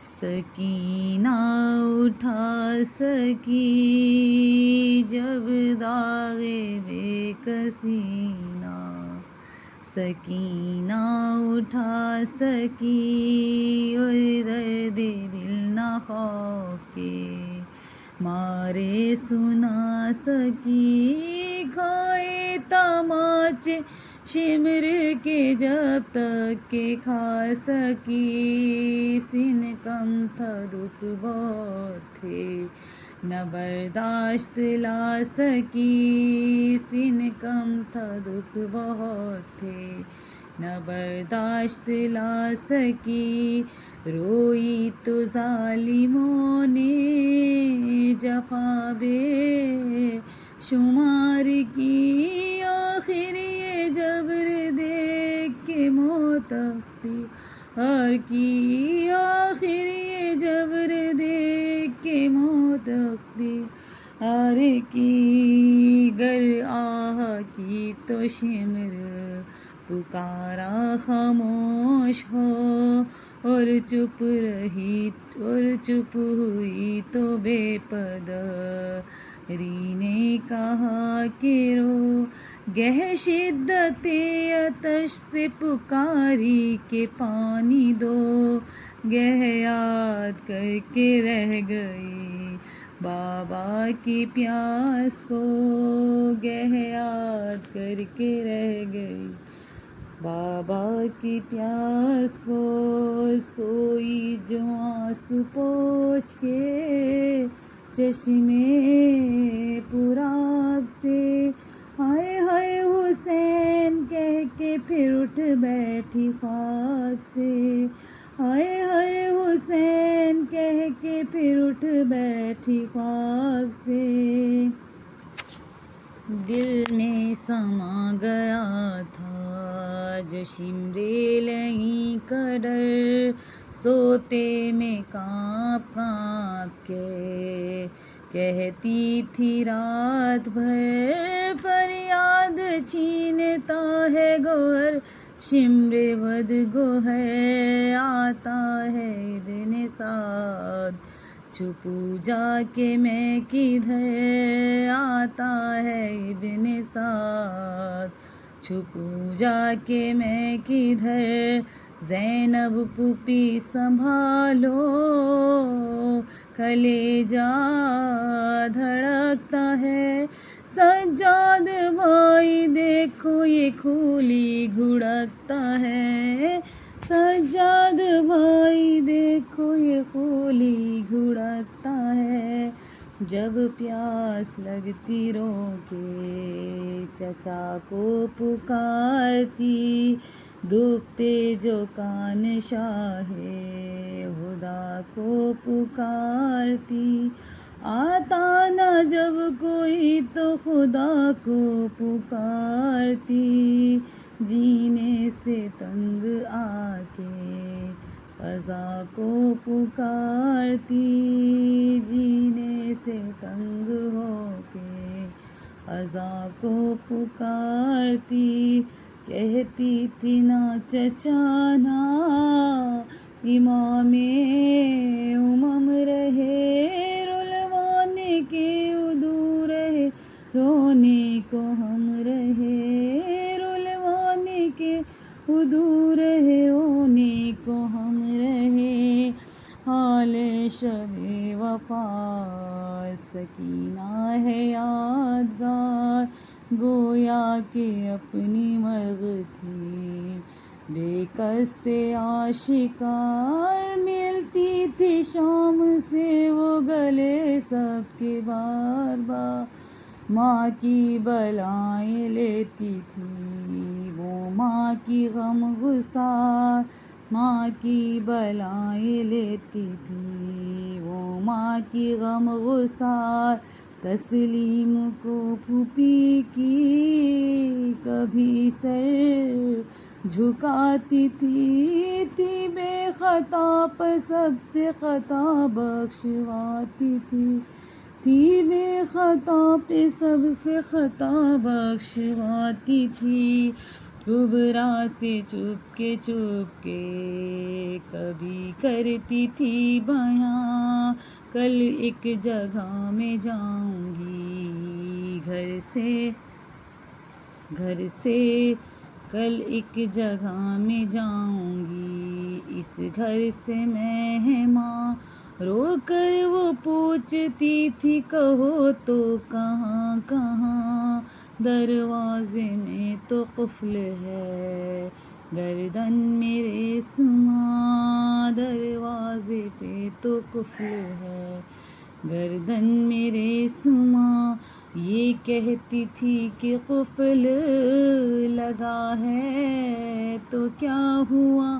سکینہ اٹھا سکی جب داغ بے کسی نہ، سکینہ اٹھا سکی اور درد دل نہ خوف کے مارے سنا سکی، کھائے تماچے شمر کے جب تک کہ کھا سکی، سن کم تھا دکھ بہت تھے نہ برداشت لا سکی، سن کم تھا دکھ بہت تھے نہ برداشت لا سکی، روئی تو ظالموں نے جفا بے شمار کی، آخر یہ جبر دیکھ کے موت اختیار کی، آخر یہ جبر دیکھ کے موت اختیار کی، گر آہ کی تو شمر پکارا خاموش ہو، اور چپ رہی اور چپ ہوئی تو بے پدری نے کہا کہ رو، گہ شدت آتش سے پکاری کہ پانی دو، گہ یاد کر کے رہ گئی بابا کی پیاس کو، گہ یاد کر کے رہ گئی بابا کی پیاس کو، سوئی جو آنسو پوچھ کے چشمے پرآب سے، ہائے ہائے حسین کہہ کے پھر اٹھ بیٹھی خواب سے، ہائے ہائے حسین کہہ کے پھر اٹھ بیٹھی خواب سے، دل میں سما گیا تھا جو شمر لہیں کا ڈر، سوتے میں کانپ کانپ کے کہتی تھی رات بھر، فریاد چھینتا ہے گوہر شمر بد گوہر، آتا ہے ابن سعد چھپوں جا کے میں کدھر، آتا ہے ابن سعد چھپوں جا کے میں کدھر، زینب پھوپھی سنبھالو کلیجہ دھڑکتا ہے، سجاد بھائی دیکھو یہ کھولی گھڑکتا ہے، سجاد بھائی دیکھو یہ کھولی گھڑکتا ہے، جب پیاس لگتی رو کے چچا کو پکارتی، دکھتے جو کان شاہ خدا کو پکارتی، آتا نہ جب کوئی تو خدا کو پکارتی، جینے سے تنگ آ کے قضا کو پکارتی، جینے سے تنگ ہو کے قضا کو پکارتی، کہتی تھی نا چچا نا امام امم رہے، رلوانے کے ادو رہے، رونے کو ہم رہے، رلوانے کے ادو رہے، رونے کو ہم رہے، حال شب وفا سکینہ ہے یادگار، گویا کہ اپنی مرگ تھی بے کس پہ آشکار، ملتی تھی شام سے وہ گلے سب کے بار بار، ماں کی بلائیں لیتی تھی وہ ماں کی غم گسار، ماں کی بلائیں لیتی تھی وہ ماں کی غم گسار، تسلیم کو پھوپھی کی کبھی سر جھکاتی تھی بے خطا پر سب سے خطا بخشواتی تھی بے خطا پہ سب سے خطا بخشواتی تھی، کبرا سے چپ کے کبھی کرتی تھی بیاں، کل ایک جگہ میں جاؤں گی گھر سے کل ایک جگہ میں جاؤں گی، اس گھر سے مہماں رو کر وہ پوچھتی تھی کہو تو کہاں کہاں، دروازے میں تو قفل ہے گردن میرے سماں، دروازے پہ تو قفل ہے گردن میرے سماں، یہ کہتی تھی کہ قفل لگا ہے تو کیا ہوا،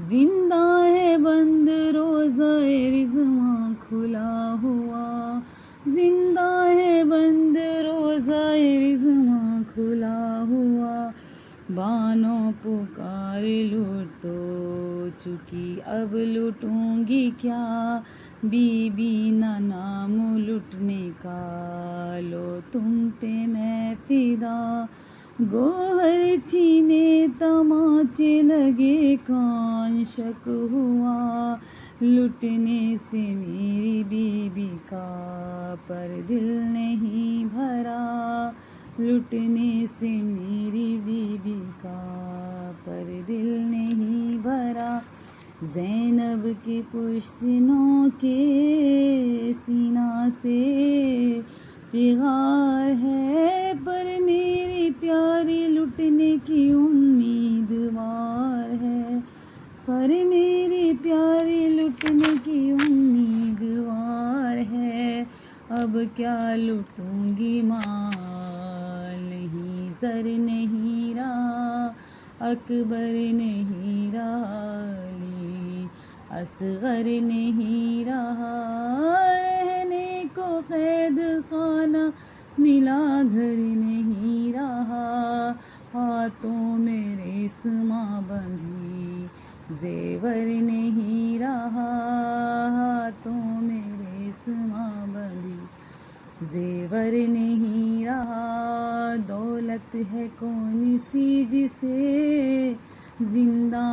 زندہ ہے بند روزہ رضواں کھلا ہوا، زندہ ہے بند روزہ رضواں کھلا ہوا، بانو پکار لوٹ تو چکی اب لوٹوں گی کیا، بی بی نہ نام لٹنے کا لو تم پہ میں فدا، گوہر چھینے تماچے لگے کان شک ہوا، لٹنے سے میری بی بی کا پر دل نہیں بھرا، لٹنے سے میری بی بی کا پر دل نہیں بھرا، زینب کی پشتنوں کے سینہ سے پگار ہے، پر میری پیاری لٹنے کی امیدوار ہے، پر میری پیاری لٹنے کی امیدوار ہے، اب کیا لٹوں گی مال نہیں زر نہیں رہا، اکبر نہیں رہا علی اصغر نہیں رہا، رہنے کو قید خانہ ملا گھر نہیں رہا، ہاتھوں میں ریسماں بندھی زیور نہیں رہا، ہاتھوں میں ریسماں بندھی زیور نہیں رہا، دولت ہے کون سی جسے زندہ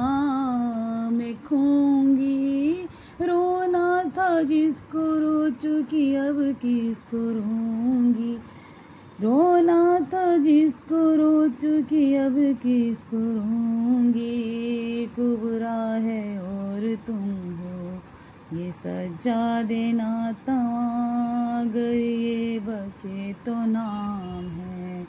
میں کھوں گی، رونا تھا جس کو رو چکی اب کس کو روں گی، رونا تھا جس کو رو چکی اب کس کو روں گی، کبرا ہے اور تم ہو یہ سجادے ناتواں، اگر یہ بچے تو نام ہے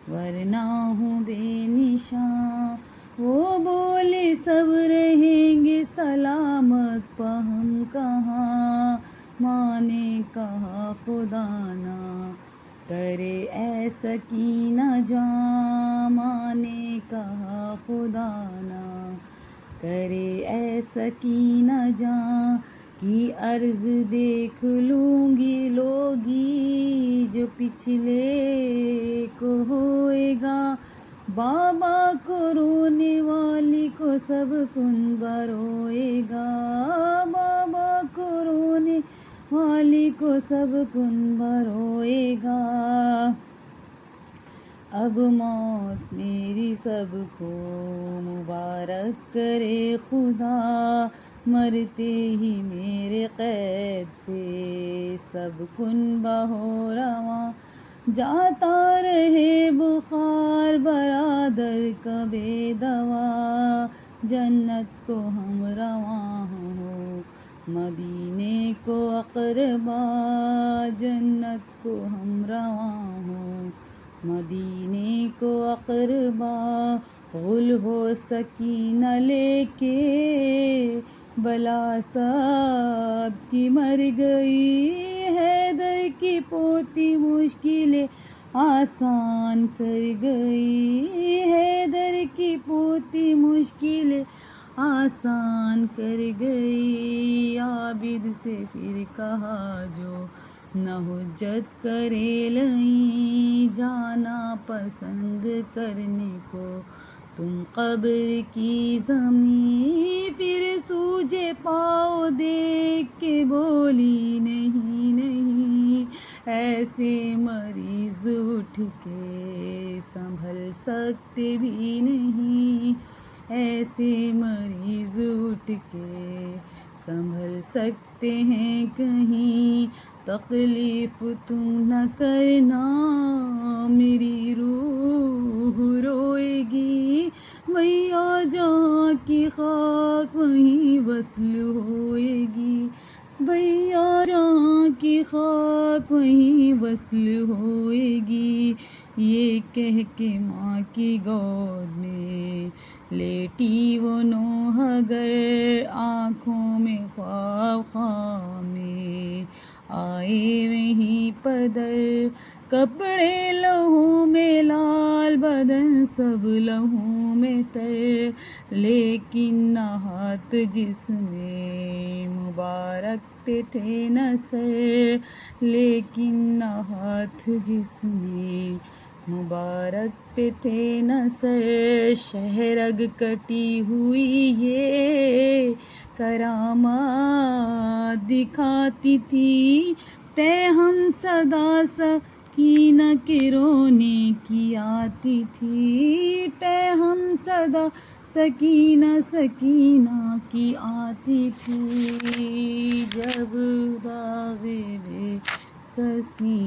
ورنہ ہوں بے نشاں، وہ بولے سب رہیں گے سلامت پہم کہاں، ماں نے کہا خدا نہ کرے اے سکینہ جاں، ماں نے کہا خدا نہ کرے اے سکینہ جاں، کی عرض دیکھ لوں گی لوگی جو پچھلے کو ہوئے گا، بابا کو رونے والی کو سب کن بروئے گا، بابا کو رونے والی کو سب کن بروئے گا، اب موت میری سب کو مبارک کرے خدا، مرتے ہی میرے قید سے سب کن بہو رواں، جاتا رہے بخار برادر کا بے دوا، جنت کو ہم رواں ہو مدینے کو اقربا، جنت کو ہم رواں ہو مدینے کو اقربا، غل ہو سکینہ لے کے بلا صاحب کی مر گئی، حیدر کی پوتی مشکلیں آسان کر گئی، حیدر کی پوتی مشکلیں آسان کر گئی، عابد سے پھر کہا جو نہ حجت کرے لئیں، جانا پسند کرنے کو تم قبر کی زمین، پھر سوجے پاؤ دیکھ کے بولی نہیں نہیں، ایسے مریض اٹھ کے سنبھل سکتے بھی نہیں، ایسے مریض اٹھ کے سنبھل سکتے ہیں کہیں، تکلیف تم نہ کرنا میری روح روئے گی، بھیا جہاں کی خاک وہیں وصل ہوئے گی، بھیا جہاں کی خاک وہیں وصل ہوئے گی، یہ کہہ کے ماں کی گود میں لیٹی وہ نوح گر، آنکھوں میں خواب خواب میں آئے وہیں پدر، کپڑے لہو میں لال بدن سب لہو میں تر، لیکن نہ ہاتھ جس میں مبارک پہ تھے نہ سر، لیکن نہ ہاتھ جس میں مبارک پہ تھے نہ سر، شہرگ کٹی ہوئی یہ کرامات دکھاتی تھی، پہ ہم صدا سکینہ کے رونے کی آتی تھی، پہ ہم صدا سکینہ سکینہ کی آتی تھی، جب داغ بے کسی